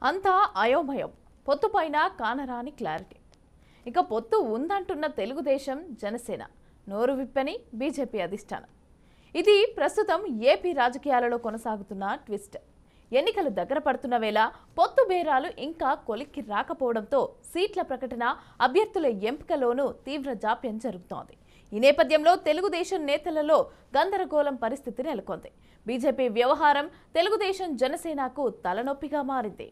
అంతా అయోమయం. పొత్తుపైన కానరాని క్లారిటీ. ఇక పొత్తు ఉందంటున్న తెలుగుదేశం, జనసేన, నోరు విప్పని బీజేపీ అధిష్టానం. ఇది ప్రస్తుతం ఏపీ రాజకీయాలలో కొనసాగుతున్న ట్విస్ట్. ఎన్నికలు దగ్గర పడుతున్న వేళ పొత్తు బేరాలు ఇంకా కొలిక్కి రాకపోవడంతో సీట్ల ప్రకటన, అభ్యర్థుల ఎంపికలోనూ తీవ్ర జాప్యం జరుగుతోంది. ఈ నేపథ్యంలో తెలుగుదేశం నేతలలో గందరగోళం పరిస్థితి నెలకొంది. బీజేపీ వ్యవహారం తెలుగుదేశం, జనసేనకు తలనొప్పిగా మారింది.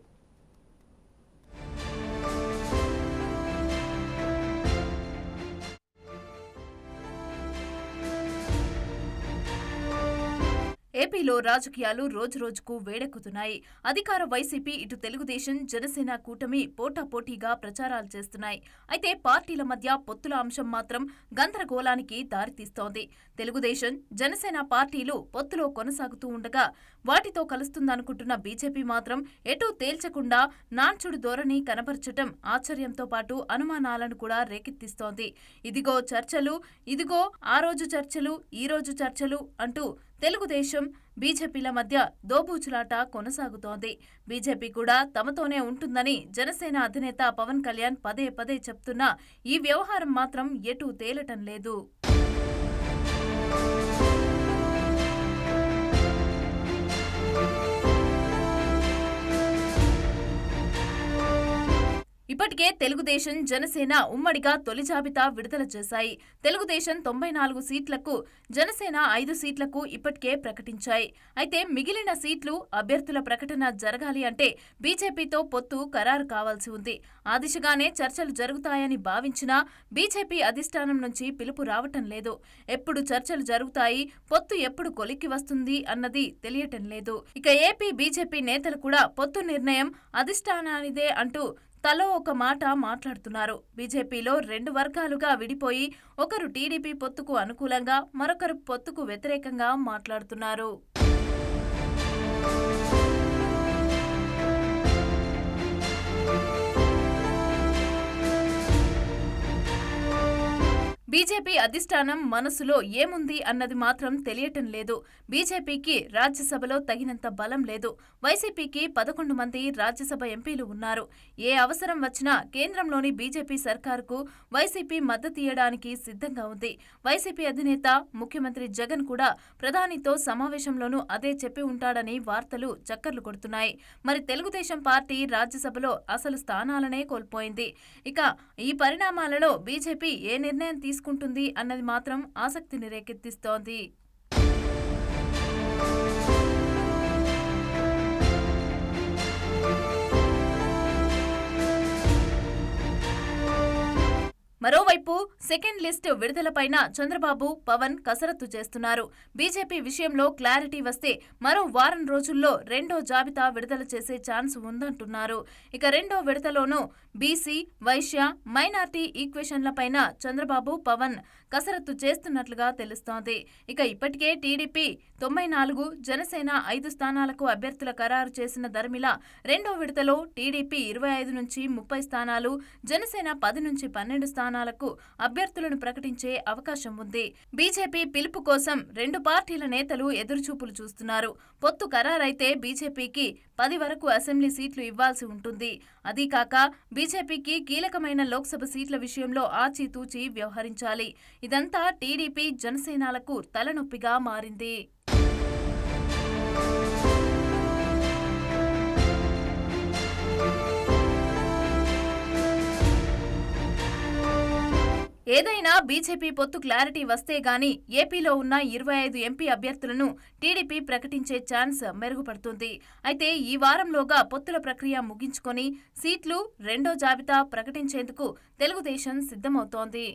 ఏపీలో రాజకీయాలు రోజురోజుకు వేడెక్కుతున్నాయి. అధికార వైసీపీ, ఇటు తెలుగుదేశం, జనసేన కూటమి పోటాపోటీగా ప్రచారాలు చేస్తున్నాయి. అయితే పార్టీల మధ్య పొత్తుల అంశం మాత్రం గందరగోళానికి దారితీస్తోంది. తెలుగుదేశం, జనసేన పార్టీలు పొత్తులో కొనసాగుతూ ఉండగా వాటితో కలుస్తుందనుకుంటున్న బీజేపీ మాత్రం ఎటూ తేల్చకుండా నాన్చుడు ధోరణి కనబరచటం ఆశ్చర్యంతో పాటు అనుమానాలను కూడా రేకెత్తిస్తోంది. ఇదిగో చర్చలు, ఇదిగో ఆ రోజు చర్చలు, ఈ రోజు చర్చలు అంటూ తెలుగుదేశం, బీజేపీల మధ్య దోబూచులాట కొనసాగుతోంది. బీజేపీ కూడా తమతోనే ఉంటుందని జనసేన అధినేత పవన్ కళ్యాణ్ పదే పదే చెప్తున్నా ఈ వ్యవహారం మాత్రం ఎటూ తేలటం లేదు. ఇప్పటికే తెలుగుదేశం, జనసేన ఉమ్మడిగా తొలి జాబితా విడుదల చేశాయి. తెలుగుదేశం 94 సీట్లకు, జనసేన 5 సీట్లకు ఇప్పటికే ప్రకటించాయి. అయితే మిగిలిన సీట్లు, అభ్యర్థుల ప్రకటన జరగాలి అంటే బీజేపీతో పొత్తు ఖరారు కావాల్సి ఉంది. ఆ దిశగానే చర్చలు జరుగుతాయని భావించినా బీజేపీ అధిష్టానం నుంచి పిలుపు రావటం లేదు. ఎప్పుడు చర్చలు జరుగుతాయి, పొత్తు ఎప్పుడు కొలిక్కి వస్తుంది అన్నది తెలియటం లేదు. ఇక ఏపీ బీజేపీ నేతలు కూడా పొత్తు నిర్ణయం అధిష్టానానిదే అంటూ తలో ఒక మాట మాట్లాడుతున్నారు. బీజేపీలో 2 వర్గాలుగా విడిపోయి ఒకరు టీడీపీ పొత్తుకు అనుకూలంగా, మరొకరు పొత్తుకు వ్యతిరేకంగా మాట్లాడుతున్నారు. బీజేపీ అధిష్టానం మనసులో ఏముంది అన్నది మాత్రం తెలియటం లేదు. బీజేపీకి రాజ్యసభలో తగినంత బలం లేదు. వైసీపీకి 11 మంది రాజ్యసభ ఎంపీలు ఉన్నారు. ఏ అవసరం వచ్చినా కేంద్రంలోని బీజేపీ సర్కారుకు వైసీపీ మద్దతియ్యడానికి సిద్ధంగా ఉంది. వైసీపీ అధినేత ముఖ్యమంత్రి జగన్ కూడా ప్రధానితో సమావేశంలోనూ అదే చెప్పి ఉంటాడని వార్తలు చక్కర్లు కొడుతున్నాయి. మరి తెలుగుదేశం పార్టీ రాజ్యసభలో అసలు స్థానాలనే కోల్పోయింది. ఇక ఈ పరిణామాలలో బీజేపీ ఏ నిర్ణయం తీసుకుంటుంది అన్నది మాత్రం ఆసక్తిని రేకెత్తిస్తోంది. మరోవైపు సెకండ్ లిస్ట్ విడుదలపైన చంద్రబాబు, పవన్ కసరత్తు చేస్తున్నారు. బీజేపీ విషయంలో క్లారిటీ వస్తే మరో వారం రోజుల్లో రెండో జాబితా విడుదల చేసే ఛాన్స్ ఉందంటున్నారు. ఇక రెండో విడతలోనూ బీసీ, వైశ్య, మైనార్టీ ఈక్వేషన్లపైన చంద్రబాబు, పవన్ కసరత్తు చేస్తున్నట్లుగా తెలుస్తోంది. ఇక ఇప్పటికే టీడీపీ 94, జనసేన 5 స్థానాలకు అభ్యర్థుల ఖరారు చేసిన దర్మిల రెండో విడతలో టీడీపీ 25 నుంచి 30 స్థానాలు, జనసేన 10 నుంచి 12 స్థానాలకు అభ్యర్థులను ప్రకటించే అవకాశం ఉంది. బీజేపీ పిలుపు కోసం 2 పార్టీల నేతలు ఎదురుచూపులు చూస్తున్నారు. పొత్తు ఖరారైతే బీజేపీకి 10 వరకు అసెంబ్లీ సీట్లు ఇవ్వాల్సి ఉంటుంది. అదీకాక బీజేపీకి కీలకమైన లోక్సభ సీట్ల విషయంలో ఆచితూచి వ్యవహరించాలి. ఇదంతా టీడీపీ, జనసేనలకు తలనొప్పిగా మారింది. ఏదైనా బీజేపీ పొత్తు క్లారిటీ వస్తే గానీ ఏపీలో ఉన్న 25 ఎంపీ అభ్యర్థులను టీడీపీ ప్రకటించే ఛాన్స్ మెరుగుపడుతుంది. అయితే ఈ వారంలోగా పొత్తుల ప్రక్రియ ముగించుకొని సీట్లు, రెండో జాబితా ప్రకటించేందుకు తెలుగుదేశం సిద్ధమవుతోంది.